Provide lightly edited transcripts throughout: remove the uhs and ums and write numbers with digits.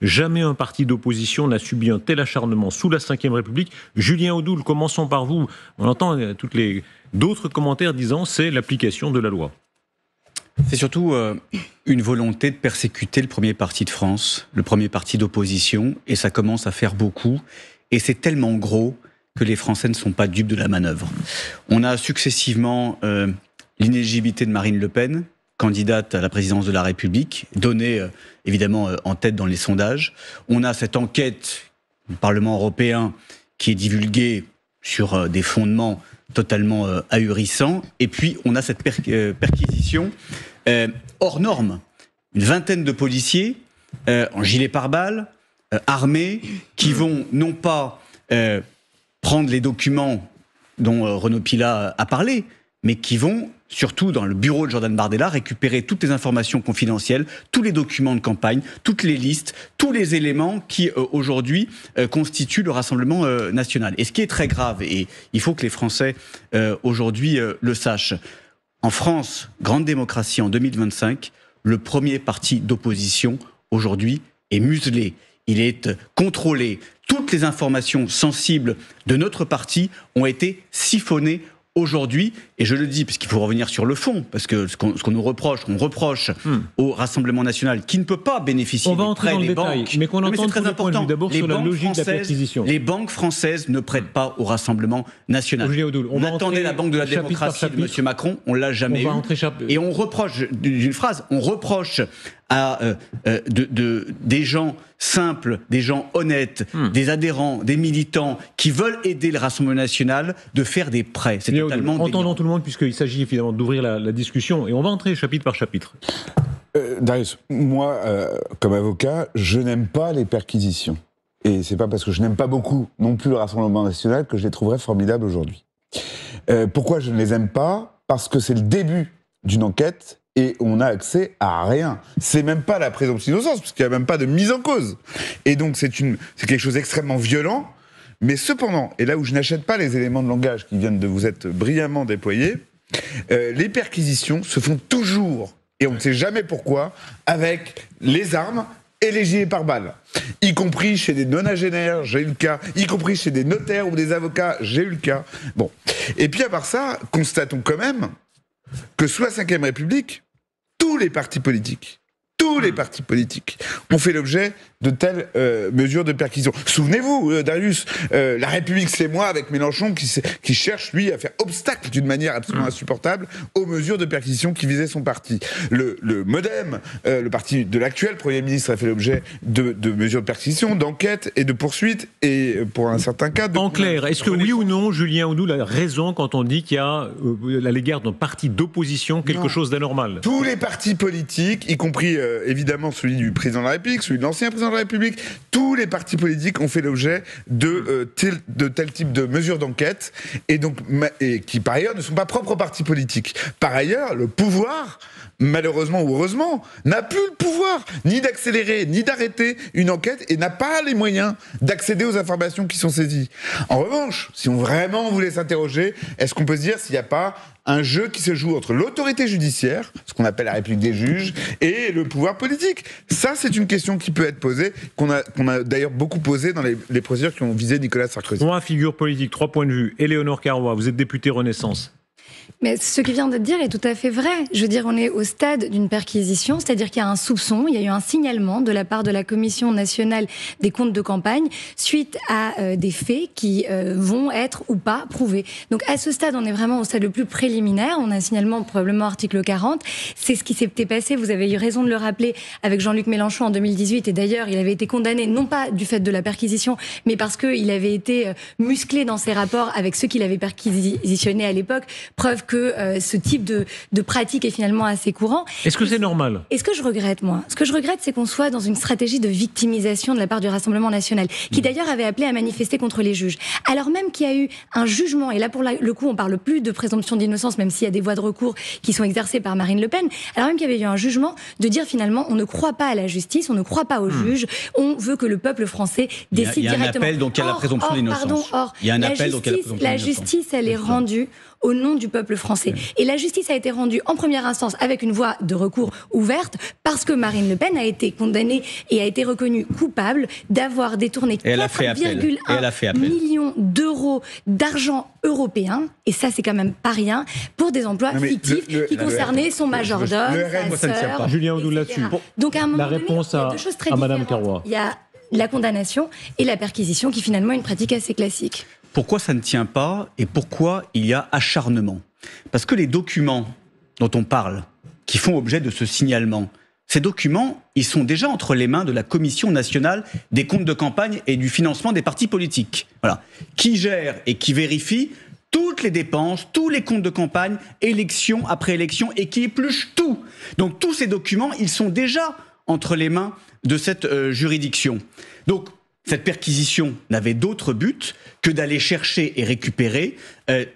Jamais un parti d'opposition n'a subi un tel acharnement sous la Ve République. Julien Audoul, commençons par vous. On entend d'autres commentaires disant c'est l'application de la loi. C'est surtout une volonté de persécuter le premier parti de France, le premier parti d'opposition, et ça commence à faire beaucoup. Et c'est tellement gros que les Français ne sont pas dupes de la manœuvre. On a successivement l'inéligibilité de Marine Le Pen, candidate à la présidence de la République, donnée évidemment en tête dans les sondages. On a cette enquête du Parlement européen qui est divulguée sur des fondements totalement ahurissants. Et puis on a cette perquisition hors norme. Une vingtaine de policiers en gilet pare-balles, armés, qui vont non pas prendre les documents dont Renaud Pilat a parlé, mais qui vont, surtout dans le bureau de Jordan Bardella, récupérer toutes les informations confidentielles, tous les documents de campagne, toutes les listes, tous les éléments qui, aujourd'hui, constituent le Rassemblement national. Et ce qui est très grave, et il faut que les Français, aujourd'hui, le sachent, en France, grande démocratie en 2025, le premier parti d'opposition, aujourd'hui, est muselé. Il est contrôlé. Toutes les informations sensibles de notre parti ont été siphonnées aujourd'hui, et je le dis parce qu'il faut revenir sur le fond, parce que ce qu'on nous reproche, on reproche au Rassemblement national qui ne peut pas bénéficier des prêts des banques. Mais qu'on entende très important. D'abord sur la logique de la perquisition. Les banques françaises ne prêtent pas au Rassemblement national. On attendait la banque de la démocratie de M. Macron, on l'a jamais eu. Et on reproche, d'une phrase, on reproche à des gens simples, des gens honnêtes, des adhérents, des militants qui veulent aider le Rassemblement national de faire des prêts. C'est totalement délirant. Entendons tout le monde, puisqu'il s'agit évidemment d'ouvrir la discussion, et on va entrer chapitre par chapitre. Darius, moi, comme avocat, je n'aime pas les perquisitions. Et c'est pas parce que je n'aime pas beaucoup non plus le Rassemblement national que je les trouverais formidables aujourd'hui. Pourquoi je ne les aime pas ? Parce que c'est le début d'une enquête et on n'a accès à rien. C'est même pas la présomption d'innocence, parce qu'il n'y a même pas de mise en cause. Et donc c'est quelque chose d'extrêmement violent, mais cependant, et là où je n'achète pas les éléments de langage qui viennent de vous être brillamment déployés, les perquisitions se font toujours, et on ne sait jamais pourquoi, avec les armes et les gilets pare-balles. Y compris chez des nonagénaires, j'ai eu le cas, y compris chez des notaires ou des avocats, j'ai eu le cas. Bon. Et puis à part ça, constatons quand même que sous la Ve République, tous les partis politiques ont fait l'objet de telles mesures de perquisition. Souvenez-vous, Darius, La République, c'est moi, avec Mélenchon, qui cherche, lui, à faire obstacle d'une manière absolument insupportable aux mesures de perquisition qui visaient son parti. Le MoDem, le parti de l'actuel Premier ministre, a fait l'objet de mesures de perquisition, d'enquête et de poursuite, et pour un certain cas... En clair, est-ce que oui ou non, Julien Audoul a raison quand on dit qu'il y a, à l'égard d'un parti d'opposition, quelque chose d'anormal ? Tous les partis politiques, y compris évidemment celui du président de la République, celui de l'ancien président de la République, tous les partis politiques ont fait l'objet de tel type de mesures d'enquête, et qui par ailleurs ne sont pas propres aux partis politiques. Par ailleurs, le pouvoir, malheureusement ou heureusement, n'a plus le pouvoir ni d'accélérer, ni d'arrêter une enquête, et n'a pas les moyens d'accéder aux informations qui sont saisies. En revanche, si on vraiment voulait s'interroger, est-ce qu'on peut se dire s'il n'y a pas un jeu qui se joue entre l'autorité judiciaire, ce qu'on appelle la République des juges, et le pouvoir politique? Ça, c'est une question qui peut être posée, qu'on a d'ailleurs beaucoup posée dans les procédures qui ont visé Nicolas Sarkozy. Moi, figure politique, 3 points de vue. Éléonore Carrois, vous êtes députée Renaissance. Mais ce qui vient d'être dit est tout à fait vrai. Je veux dire, on est au stade d'une perquisition, c'est-à-dire qu'il y a un soupçon, il y a eu un signalement de la part de la Commission nationale des comptes de campagne suite à des faits qui vont être ou pas prouvés. Donc à ce stade, on est vraiment au stade le plus préliminaire. On a un signalement probablement article 40. C'est ce qui s'était passé, vous avez eu raison de le rappeler, avec Jean-Luc Mélenchon en 2018. Et d'ailleurs, il avait été condamné, non pas du fait de la perquisition, mais parce qu'il avait été musclé dans ses rapports avec ceux qu'il avait perquisitionnés à l'époque. Preuve que ce type de pratique est finalement assez courant. Est-ce que c'est normal ? Et ce que je regrette, moi, c'est qu'on soit dans une stratégie de victimisation de la part du Rassemblement national, qui d'ailleurs avait appelé à manifester contre les juges. Alors même qu'il y a eu un jugement, et là pour le coup on parle plus de présomption d'innocence, même s'il y a des voies de recours qui sont exercées par Marine Le Pen, alors même qu'il y avait eu un jugement de dire finalement on ne croit pas à la justice, on ne croit pas aux juges, on veut que le peuple français décide directement. Il y a un appel, donc il y a la présomption d'innocence. La justice, elle est rendue au nom du peuple français. Et la justice a été rendue en première instance avec une voie de recours ouverte parce que Marine Le Pen a été condamnée et a été reconnue coupable d'avoir détourné 4,1 millions d'euros d'argent européen, et ça c'est quand même pas rien, pour des emplois fictifs qui concernaient son majordome, sa sœur, Julien Audoul là-dessus. Donc à un moment la donné, réponse il y a deux choses très à Madame différentes. Carrois. Il y a la condamnation et la perquisition qui finalement est une pratique assez classique. Pourquoi ça ne tient pas et pourquoi il y a acharnement? Parce que les documents dont on parle, qui font objet de ce signalement, ces documents, ils sont déjà entre les mains de la Commission nationale des comptes de campagne et du financement des partis politiques. Voilà. Qui gère et qui vérifie toutes les dépenses, tous les comptes de campagne, élection après élection, et qui épluche tout. Donc tous ces documents, ils sont déjà entre les mains de cette juridiction. Donc cette perquisition n'avait d'autre but que d'aller chercher et récupérer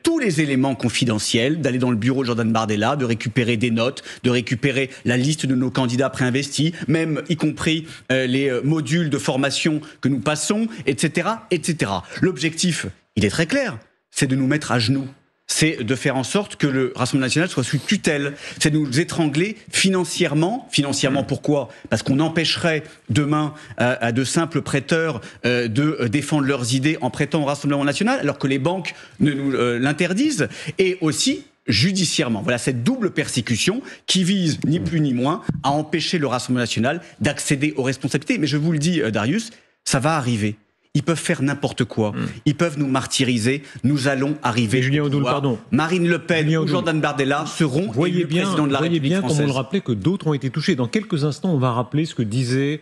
tous les éléments confidentiels, d'aller dans le bureau de Jordan Bardella, de récupérer des notes, de récupérer la liste de nos candidats préinvestis, même y compris les modules de formation que nous passons, etc., etc. L'objectif, il est très clair, c'est de nous mettre à genoux. C'est de faire en sorte que le Rassemblement national soit sous tutelle. C'est de nous étrangler financièrement. Financièrement, pourquoi ? Parce qu'on empêcherait demain à de simples prêteurs de défendre leurs idées en prêtant au Rassemblement national, alors que les banques ne nous l'interdisent. Et aussi judiciairement. Voilà cette double persécution qui vise, ni plus ni moins, à empêcher le Rassemblement national d'accéder aux responsabilités. Mais je vous le dis, Darius, ça va arriver. Ils peuvent faire n'importe quoi. Ils peuvent nous martyriser. Nous allons arriver. Julien Audoul, pardon. Marine Le Pen ou Jordan Bardella seront élus président de la République française. Voyez bien, comme on le rappelait, que d'autres ont été touchés. Dans quelques instants, on va rappeler ce que disait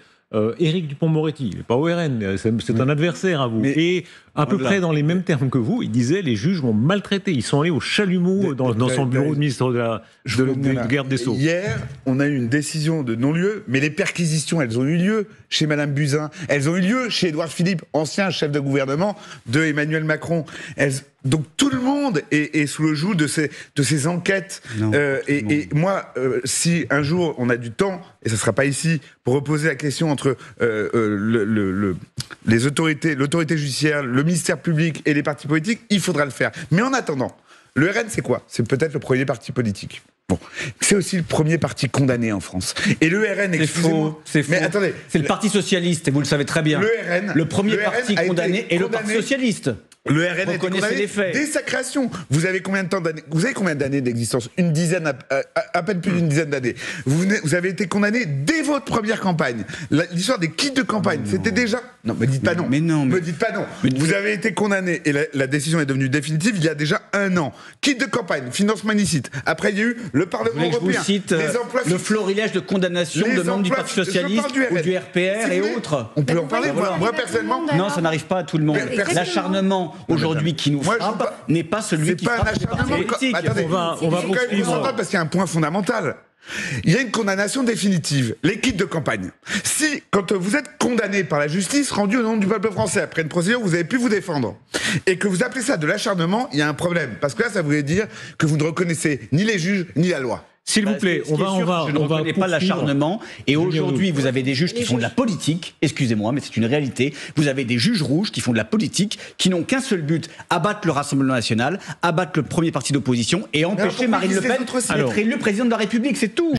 Éric Dupond-Moretti. Il n'est pas au RN, c'est un adversaire à vous. Et à peu près dans les mêmes termes que vous, il disait les juges vont maltraiter. Ils sont allés au chalumeau dans son bureau de ministre de la garde des Sceaux. Hier, on a eu une décision de non-lieu, mais les perquisitions, elles ont eu lieu chez Madame Buzyn. Elles ont eu lieu chez Édouard Philippe, ancien chef de gouvernement de Emmanuel Macron. Donc tout le monde est sous le joug de ces enquêtes. Et moi, si un jour on a du temps, et ça ne sera pas ici, pour reposer la question entre les autorités, l'autorité judiciaire, le ministère public et les partis politiques, il faudra le faire. Mais en attendant, le RN, c'est quoi ? C'est peut-être le premier parti politique. Bon, c'est aussi le premier parti condamné en France. Et le RN, excusez-moi, c'est faux. Mais attendez, c'est le Parti socialiste, et vous le savez très bien. Le premier parti condamné est le Parti socialiste. Le RN a été condamné les faits. Dès sa création. Vous avez combien d'années d'existence ? Une dizaine, à peine plus d'une dizaine d'années. Vous avez été condamné dès votre première campagne. L'histoire des kits de campagne, c'était déjà... Non, me dites pas non. Me dites pas non. Vous avez été condamné, et la décision est devenue définitive il y a déjà 1 an. Kit de campagne, financement illicite. Après, il y a eu le Parlement européen. Je vous cite le florilège de condamnation de membres du Parti socialiste ou du RPR et autres. On peut en parler. Moi, personnellement... Non, ça n'arrive pas à tout le monde. L'acharnement aujourd'hui qui nous frappe n'est pas celui qui frappe les partis politiques. Attendez, on va poursuivre parce qu'il y a un point fondamental. Il y a une condamnation définitive, les kits de campagne. Si, quand vous êtes condamné par la justice, rendu au nom du peuple français, après une procédure, vous avez pu vous défendre, et que vous appelez ça de l'acharnement, il y a un problème. Parce que là, ça voudrait dire que vous ne reconnaissez ni les juges, ni la loi. S'il vous plaît, je ne reconnais pas l'acharnement. Et aujourd'hui, vous avez des juges qui font de la politique. Excusez-moi, mais c'est une réalité. Vous avez des juges rouges qui font de la politique, qui n'ont qu'un seul but, abattre le Rassemblement national, abattre le premier parti d'opposition et empêcher Marine Le Pen d'être élue présidente de la République. C'est tout.